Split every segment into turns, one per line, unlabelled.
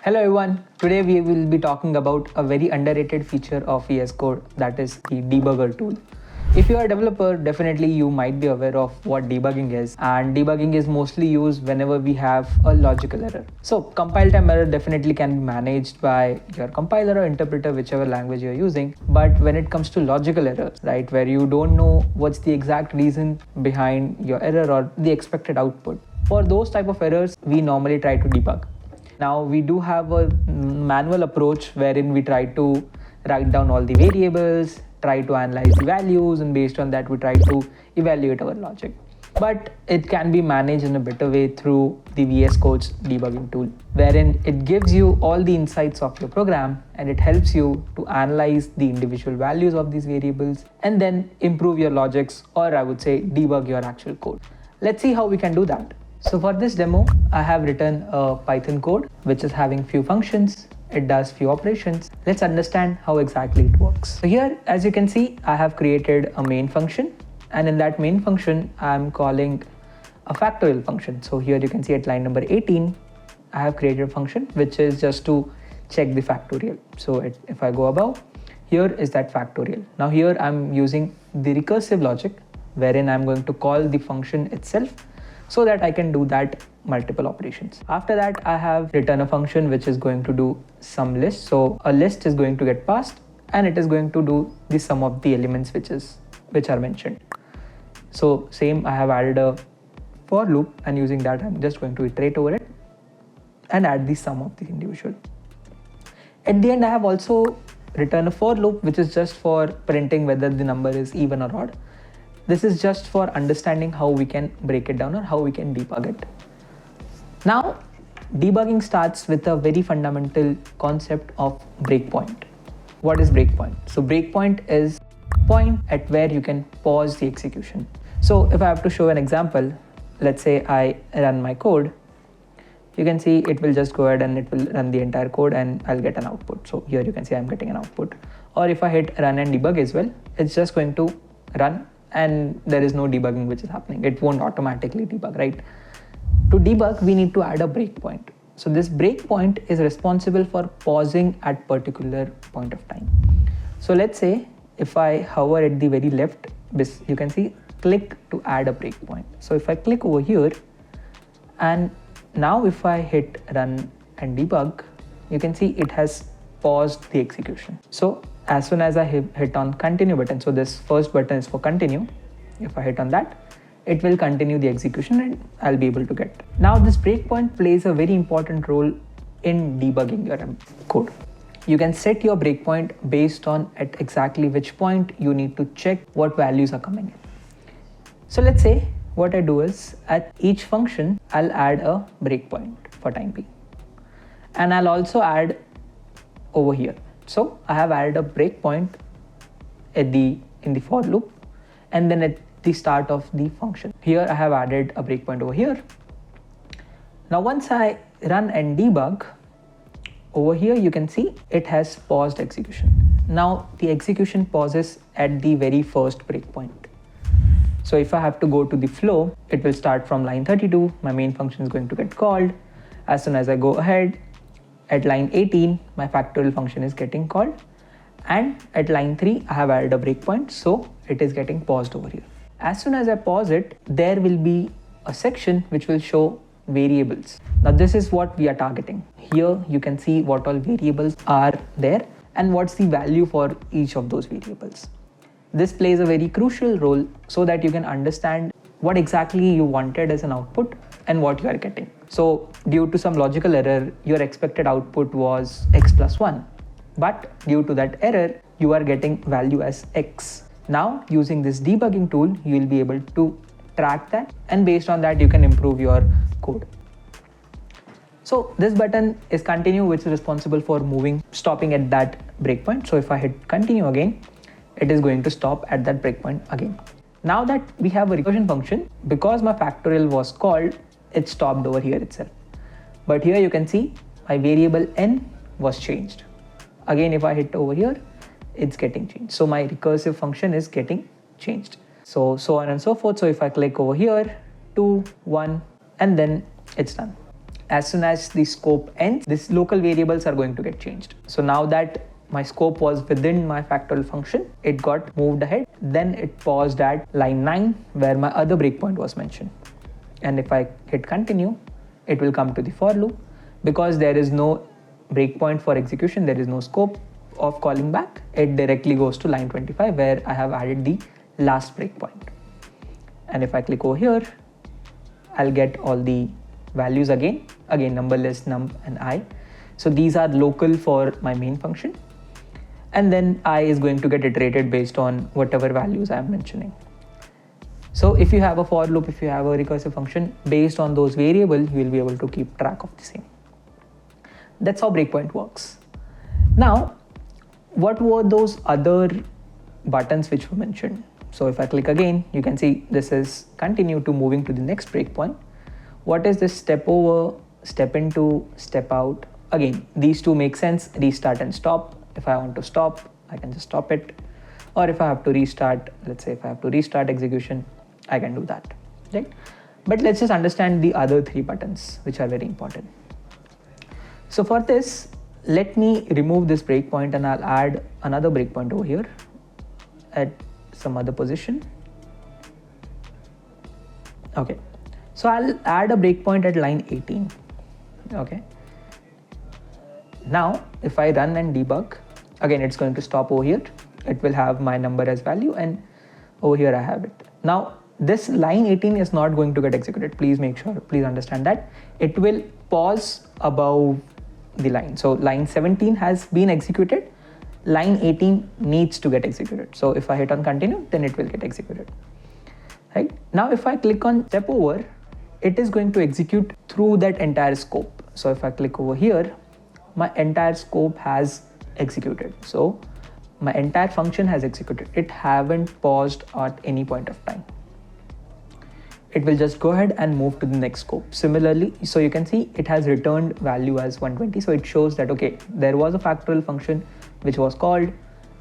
Hello everyone, today we will be talking about a very underrated feature of VS Code, that is the Debugger tool. If you are a developer, definitely you might be aware of what debugging is, and debugging is mostly used whenever we have a logical error. So compile time error definitely can be managed by your compiler or interpreter, whichever language you're using. But when it comes to logical errors, right, where you don't know what's the exact reason behind your error or the expected output, for those type of errors, we normally try to debug. Now we do have a manual approach wherein we try to write down all the variables, try to analyze the values, and based on that we try to evaluate our logic. But it can be managed in a better way through the VS Code's debugging tool, wherein it gives you all the insights of your program and it helps you to analyze the individual values of these variables and then improve your logics, or I would say debug your actual code. Let's see how we can do that. So for this demo, I have written a Python code which is having few functions. It does few operations. Let's understand how exactly it works. So here, as you can see, I have created a main function, and in that main function, I'm calling a factorial function. So here you can see at line number 18, I have created a function which is just to check the factorial. So if I go above, here is that factorial. Now here I'm using the recursive logic wherein I'm going to call the function itself so that I can do that multiple operations. After that, I have written a function which is going to do some list. So a list is going to get passed and it is going to do the sum of the elements which are mentioned. So same, I have added a for loop, and using that I'm just going to iterate over it and add the sum of the individual. At the end, I have also written a for loop which is just for printing whether the number is even or odd. This is just for understanding how we can break it down or how we can debug it. Now, debugging starts with a very fundamental concept of breakpoint. What is breakpoint? So breakpoint is point at where you can pause the execution. So if I have to show an example, let's say I run my code, you can see it will just go ahead and it will run the entire code and I'll get an output. So here you can see I'm getting an output. Or if I hit run and debug as well, it's just going to run and there is no debugging which is happening. It won't automatically debug, right? To debug, we need to add a breakpoint. So this breakpoint is responsible for pausing at particular point of time. So let's say if I hover at the very left, you can see click to add a breakpoint. So if I click over here, and now if I hit run and debug, you can see it has paused the execution. So as soon as I hit on continue button, so this first button is for continue. If I hit on that, it will continue the execution and I'll be able to get. Now this breakpoint plays a very important role in debugging your code. You can set your breakpoint based on at exactly which point you need to check what values are coming in. So let's say what I do is at each function, I'll add a breakpoint for time being. And I'll also add over here. So I have added a breakpoint in the for loop and then at the start of the function. Here I have added a breakpoint over here. Now once I run and debug, over here you can see it has paused execution. Now the execution pauses at the very first breakpoint. So if I have to go to the flow, it will start from line 32. My main function is going to get called. As soon as I go ahead, at line 18, my factorial function is getting called. And at line 3, I have added a breakpoint, so it is getting paused over here. As soon as I pause it, there will be a section which will show variables. Now this is what we are targeting. Here you can see what all variables are there and what's the value for each of those variables. This plays a very crucial role so that you can understand what exactly you wanted as an output and what you are getting. So due to some logical error, your expected output was x plus 1. But due to that error, you are getting value as x. Now using this debugging tool, you will be able to track that, and based on that, you can improve your code. So this button is continue, which is responsible for stopping at that breakpoint. So if I hit continue again, it is going to stop at that breakpoint again. Now that we have a recursion function, because my factorial was called, it stopped over here itself. But here you can see my variable n was changed. Again, if I hit over here, it's getting changed. So my recursive function is getting changed. So on and so forth. So if I click over here, 2, 1, and then it's done. as soon as the scope ends, these local variables are going to get changed. So now that my scope was within my factorial function, it got moved ahead. Then it paused at line 9 where my other breakpoint was mentioned. And if I hit continue, it will come to the for loop. Because there is no breakpoint for execution, there is no scope of calling back, it directly goes to line 25 where I have added the last breakpoint. And if I click over here, I'll get all the values again number list, num and I. So these are local for my main function. And then I is going to get iterated based on whatever values I'm mentioning. So if you have a for loop, if you have a recursive function, based on those variables, you will be able to keep track of the same. That's how breakpoint works. Now, what were those other buttons which were mentioned? So if I click again, you can see this is continue to moving to the next breakpoint. What is this step over, step into, step out? Again, these two make sense, restart and stop. If I want to stop, I can just stop it. Or if I have to restart, let's say if I have to restart execution, I can do that, right? But let's just understand the other three buttons, which are very important. So for this, let me remove this breakpoint and I'll add another breakpoint over here at some other position. Okay, so I'll add a breakpoint at line 18. Okay. Now, if I run and debug, again, it's going to stop over here. It will have my number as value and over here I have it. Now, this line 18 is not going to get executed. Please make sure, please understand that. It will pause above the line. So line 17 has been executed. Line 18 needs to get executed. So if I hit on continue, then it will get executed. Right? Now, if I click on step over, it is going to execute through that entire scope. So if I click over here, my entire scope has executed. So my entire function has executed. It haven't paused at any point of time. It will just go ahead and move to the next scope. Similarly, so you can see it has returned value as 120. So it shows that, okay, there was a factorial function which was called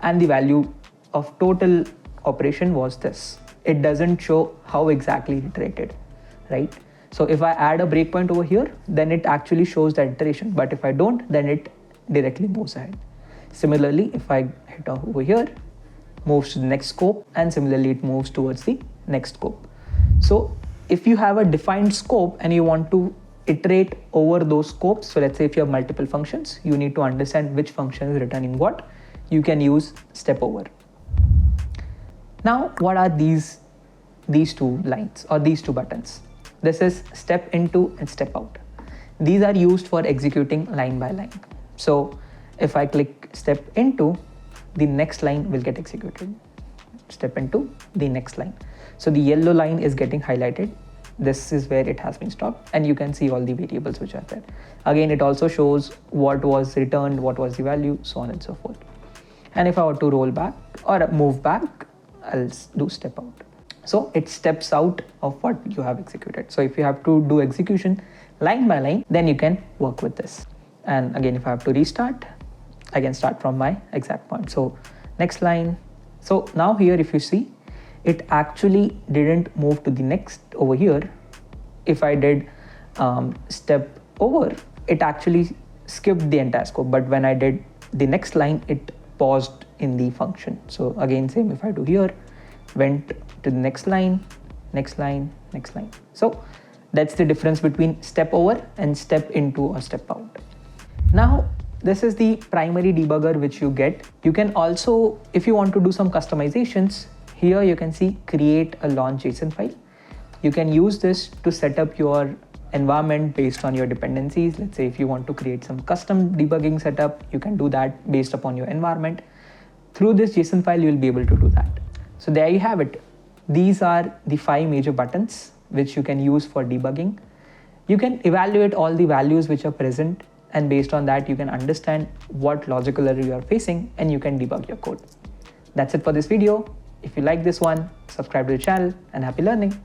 and the value of total operation was this. It doesn't show how exactly it iterated, right? So if I add a breakpoint over here, then it actually shows the iteration. But if I don't, then it directly moves ahead. Similarly, if I hit over here, moves to the next scope, and similarly it moves towards the next scope. So if you have a defined scope and you want to iterate over those scopes, so let's say if you have multiple functions, you need to understand which function is returning what, you can use step over. Now, what are these two lines or these two buttons? This is step into and step out. These are used for executing line by line. So if I click step into, the next line will get executed. Step into the next line. So the yellow line is getting highlighted. This is where it has been stopped, and you can see all the variables which are there. Again, it also shows what was returned, what was the value, so on and so forth. And if I were to roll back or move back, I'll do step out. So it steps out of what you have executed. So if you have to do execution line by line, then you can work with this. And again, if I have to restart, I can start from my exact point. So next line. So now here, if you see, it actually didn't move to the next over here. If I did step over, it actually skipped the entire scope. But when I did the next line, it paused in the function. So again, same if I do here, went to the next line, next line, next line. So that's the difference between step over and step into or step out. Now, this is the primary debugger which you get. You can also, if you want to do some customizations, here you can see create a launch JSON file. You can use this to set up your environment based on your dependencies. Let's say if you want to create some custom debugging setup, you can do that based upon your environment. Through this JSON file, you will be able to do that. So there you have it. These are the 5 major buttons which you can use for debugging. You can evaluate all the values which are present, and based on that, you can understand what logical error you are facing and you can debug your code. That's it for this video. If you like this one, subscribe to the channel and happy learning.